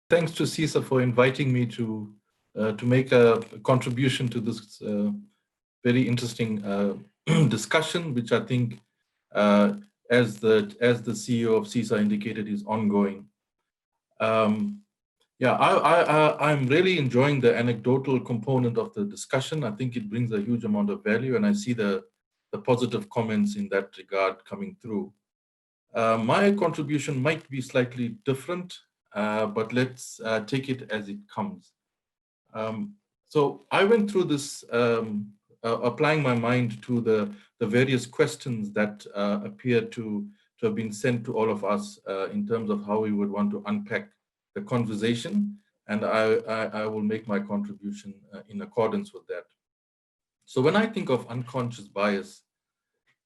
Thanks to CESA for inviting me to make a contribution to this very interesting discussion, which I think, as the CEO of CESA indicated, is ongoing. Yeah, I'm really enjoying the anecdotal component of the discussion. I think it brings a huge amount of value, and I see the positive comments in that regard coming through. My contribution might be slightly different, but let's take it as it comes. So I went through this, applying my mind to the various questions that appear to have been sent to all of us in terms of how we would want to unpack the conversation, and I will make my contribution in accordance with that. So when I think of unconscious bias,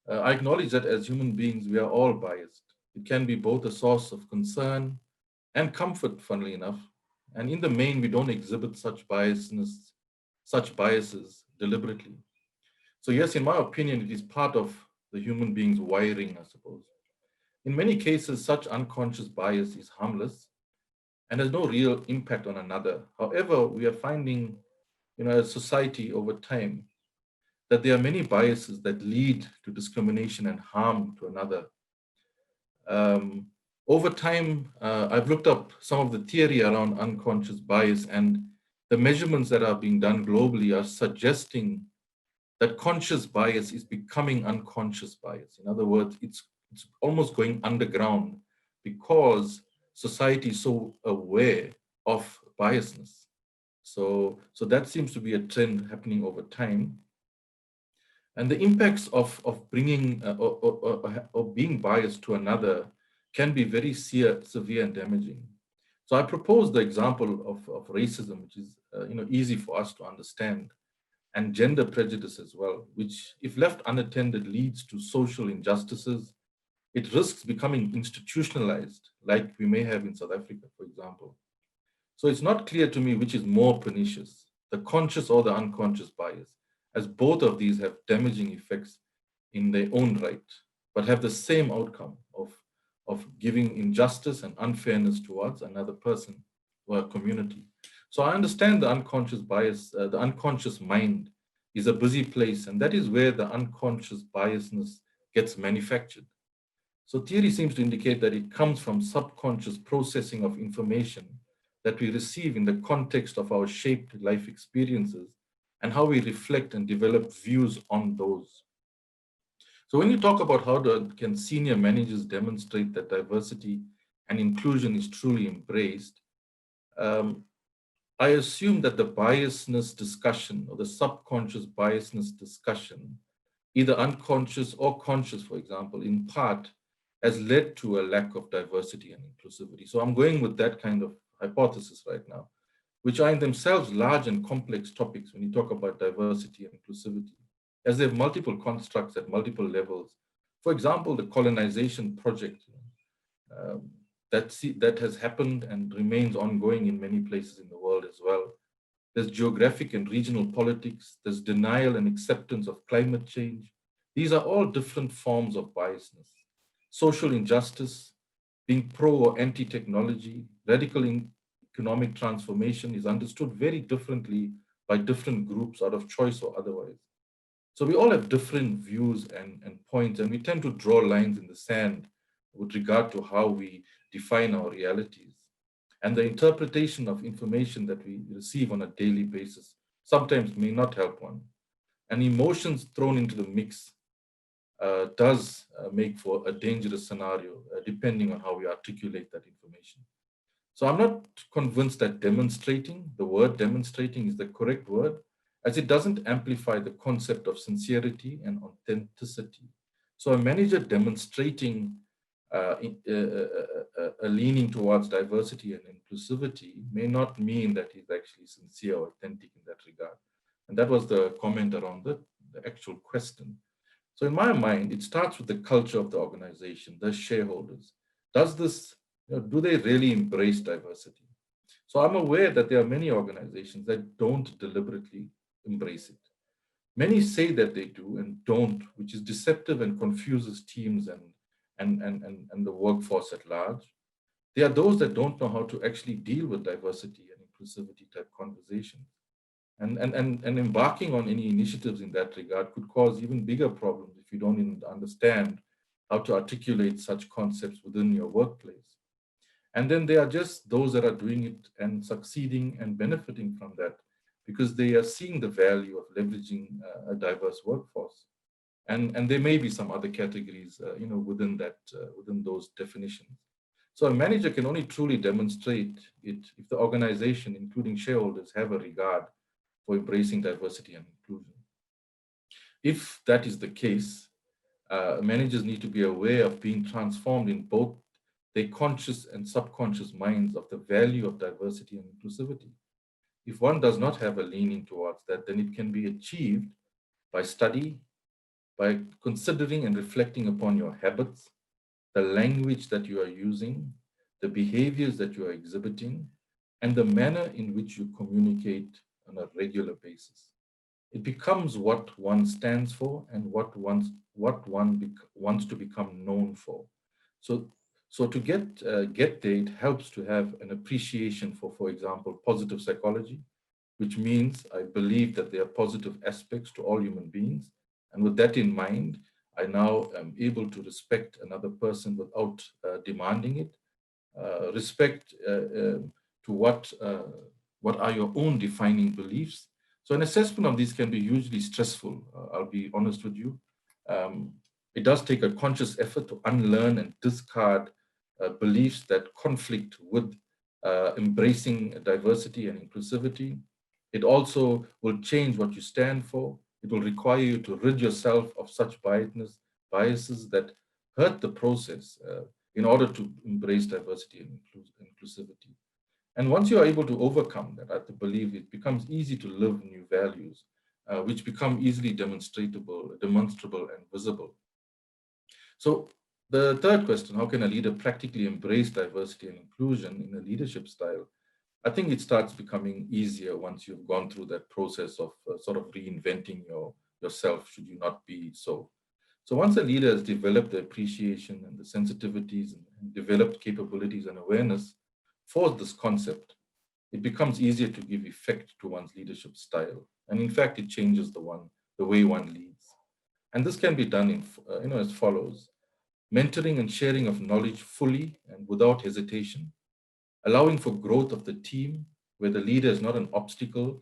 I acknowledge that as human beings, we are all biased. It can be both a source of concern and comfort, funnily enough. And in the main, we don't exhibit such biases deliberately. So yes, in my opinion, it is part of the human being's wiring, I suppose. In many cases, such unconscious bias is harmless and has no real impact on another. However, we are finding, as society over time, that there are many biases that lead to discrimination and harm to another. Over time, I've looked up some of the theory around unconscious bias, and the measurements that are being done globally are suggesting that conscious bias is becoming unconscious bias. In other words, it's almost going underground because society is so aware of biasness. So that seems to be a trend happening over time. And the impacts of bringing or being biased to another can be very severe and damaging. So I propose the example of racism, which is easy for us to understand, and gender prejudice as well, which, if left unattended, leads to social injustices. It risks becoming institutionalized, like we may have in South Africa, for example. So it's not clear to me which is more pernicious, the conscious or the unconscious bias, as both of these have damaging effects in their own right, but have the same outcome of giving injustice and unfairness towards another person or a community. So I understand the unconscious bias, the unconscious mind is a busy place, and that is where the unconscious biasness gets manufactured. So theory seems to indicate that it comes from subconscious processing of information that we receive in the context of our shaped life experiences and how we reflect and develop views on those. So when you talk about how can senior managers demonstrate that diversity and inclusion is truly embraced, I assume that the biasness discussion or the subconscious biasness discussion, either unconscious or conscious, for example, in part, has led to a lack of diversity and inclusivity. So I'm going with that kind of hypothesis right now, which are in themselves large and complex topics when you talk about diversity and inclusivity, as they have multiple constructs at multiple levels. For example, the colonization project that has happened and remains ongoing in many places in the world as well. There's geographic and regional politics, there's denial and acceptance of climate change. These are all different forms of biasness. Social injustice, being pro or anti-technology, radical economic transformation is understood very differently by different groups out of choice or otherwise. So we all have different views and points, and we tend to draw lines in the sand with regard to how we define our realities. And the interpretation of information that we receive on a daily basis sometimes may not help one. And emotions thrown into the mix does make for a dangerous scenario, depending on how we articulate that information. So I'm not convinced that the word demonstrating is the correct word, as it doesn't amplify the concept of sincerity and authenticity. So a manager demonstrating a leaning towards diversity and inclusivity may not mean that he's actually sincere or authentic in that regard. And that was the comment around the actual question. So in my mind, it starts with the culture of the organization, the shareholders. Do they really embrace diversity? So I'm aware that there are many organizations that don't deliberately embrace it. Many say that they do and don't, which is deceptive and confuses teams and the workforce at large. There are those that don't know how to actually deal with diversity and inclusivity type conversations. And embarking on any initiatives in that regard could cause even bigger problems if you don't even understand how to articulate such concepts within your workplace. And then there are just those that are doing it and succeeding and benefiting from that because they are seeing the value of leveraging a diverse workforce. And there may be some other categories, within that, within those definitions. So a manager can only truly demonstrate it if the organization, including shareholders, have a regard for embracing diversity and inclusion. If that is the case, managers need to be aware of being transformed in both their conscious and subconscious minds of the value of diversity and inclusivity. If one does not have a leaning towards that, then it can be achieved by study, by considering and reflecting upon your habits, the language that you are using, the behaviors that you are exhibiting, and the manner in which you communicate on a regular basis. It becomes what one stands for and wants to become known for. So, so to get there, it helps to have an appreciation for example, positive psychology, which means I believe that there are positive aspects to all human beings. And with that in mind, I now am able to respect another person without demanding it. Respect to what are your own defining beliefs. So an assessment of these can be hugely stressful. I'll be honest with you. Um, it does take a conscious effort to unlearn and discard beliefs that conflict with embracing diversity and inclusivity. It also will change what you stand for. It will require you to rid yourself of such biases that hurt the process in order to embrace diversity and inclusivity. And once you are able to overcome that, I believe it becomes easy to live new values, which become easily demonstrable and visible. So the third question, how can a leader practically embrace diversity and inclusion in a leadership style? I think it starts becoming easier once you've gone through that process of sort of reinventing yourself, should you not be so. So once a leader has developed the appreciation and the sensitivities and developed capabilities and awareness for this concept, it becomes easier to give effect to one's leadership style. And in fact, it changes the way one leads. And this can be done as follows: mentoring and sharing of knowledge fully and without hesitation, allowing for growth of the team where the leader is not an obstacle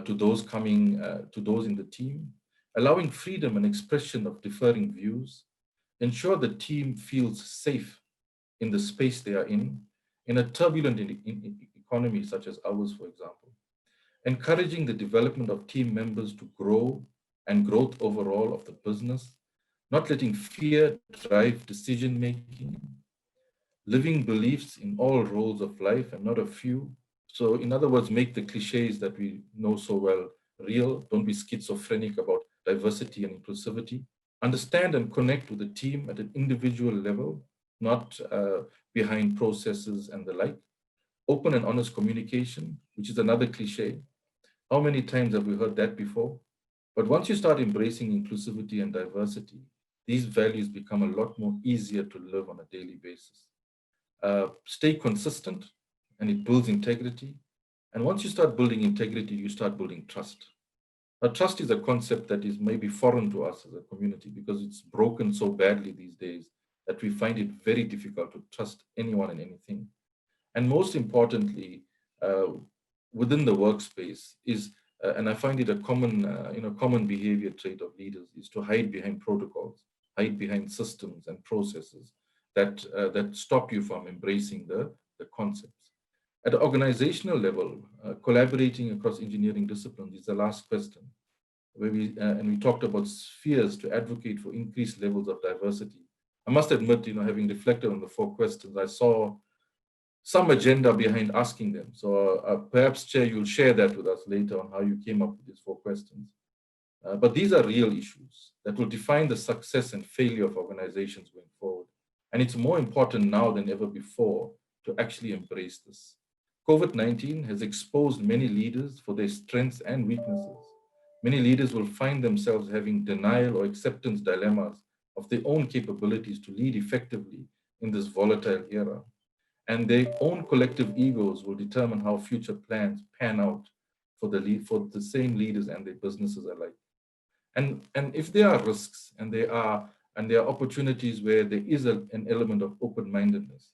to those in the team, allowing freedom and expression of differing views, ensure the team feels safe in the space they are in a turbulent economy such as ours, for example, encouraging the development of team members to grow and growth overall of the business, not letting fear drive decision making, living beliefs in all roles of life and not a few. So, in other words, make the cliches that we know so well real. Don't be schizophrenic about diversity and inclusivity. Understand and connect with the team at an individual level, not behind processes and the like. Open and honest communication, which is another cliche. How many times have we heard that before? But once you start embracing inclusivity and diversity, these values become a lot more easier to live on a daily basis. Stay consistent, and it builds integrity. And once you start building integrity, you start building trust. Now, trust is a concept that is maybe foreign to us as a community because it's broken so badly these days that we find it very difficult to trust anyone and anything. And most importantly, uh, within the workspace is, and I find it a common behavior trait of leaders is to hide behind protocols, hide behind systems and processes that stop you from embracing the concepts. At the organizational level, collaborating across engineering disciplines is the last question, where we talked about spheres to advocate for increased levels of diversity. I must admit, having reflected on the four questions, I saw some agenda behind asking them. So perhaps, Chair, you'll share that with us later on how you came up with these four questions. But these are real issues that will define the success and failure of organizations going forward. And it's more important now than ever before to actually embrace this. COVID-19 has exposed many leaders for their strengths and weaknesses. Many leaders will find themselves having denial or acceptance dilemmas of their own capabilities to lead effectively in this volatile era. and their own collective egos will determine how future plans pan out for for the same leaders and their businesses alike. And if there are risks and there are opportunities where there is an element of open-mindedness,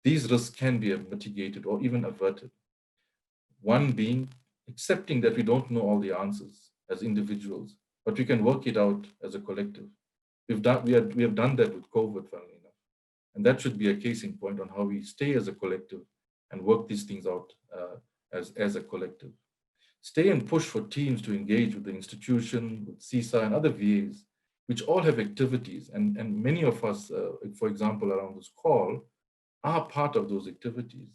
these risks can be mitigated or even averted. One being accepting that we don't know all the answers as individuals, but we can work it out as a collective. We have done that with COVID, funnily enough. And that should be a case in point on how we stay as a collective and work these things out as a collective. Stay and push for teams to engage with the institution, with CESA and other VAs, which all have activities. And many of us, for example, around this call, are part of those activities.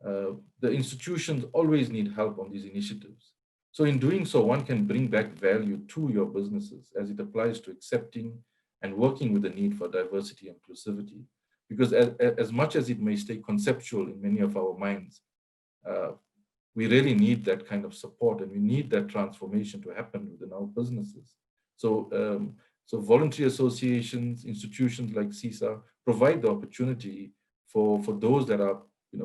The institutions always need help on these initiatives. So in doing so, one can bring back value to your businesses as it applies to accepting and working with the need for diversity and inclusivity. Because as much as it may stay conceptual in many of our minds, uh, we really need that kind of support, and we need that transformation to happen within our businesses. So voluntary associations, institutions like CESA provide the opportunity for those that are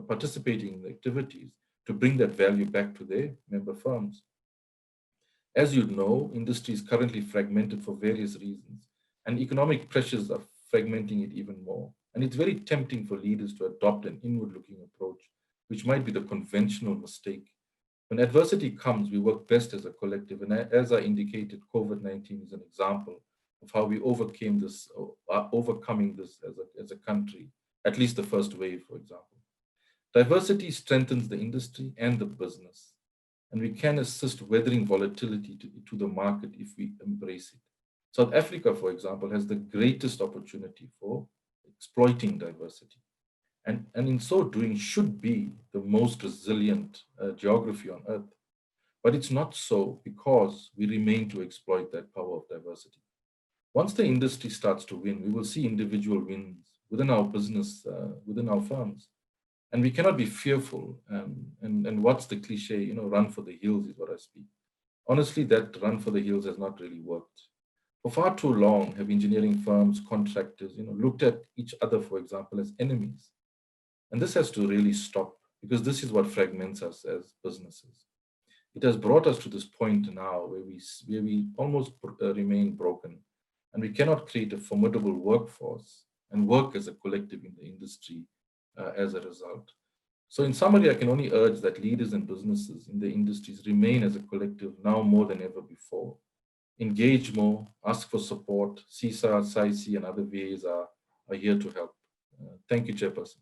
participating in the activities to bring that value back to their member firms. As you know, industry is currently fragmented for various reasons, and economic pressures are fragmenting it even more. And it's very tempting for leaders to adopt an inward-looking approach, which might be the conventional mistake. When adversity comes, we work best as a collective. And as I indicated, COVID-19 is an example of how we overcame this, or are overcoming this as a country, at least the first wave, for example. Diversity strengthens the industry and the business, and we can assist weathering volatility to the market if we embrace it. South Africa, for example, has the greatest opportunity for exploiting diversity. And in so doing should be the most resilient geography on earth. But it's not so because we remain to exploit that power of diversity. Once the industry starts to win, we will see individual wins within our business, within our firms. And we cannot be fearful. And what's the cliche, run for the hills is what I speak. Honestly, that run for the hills has not really worked. For far too long have engineering firms, contractors, looked at each other, for example, as enemies. And this has to really stop, because this is what fragments us as businesses. It has brought us to this point now where we almost remain broken, and we cannot create a formidable workforce and work as a collective in the industry as a result. So in summary, I can only urge that leaders and businesses in the industries remain as a collective now more than ever before. Engage more, ask for support. CESA, SAICE, and other VAs are here to help. Thank you, Chairperson.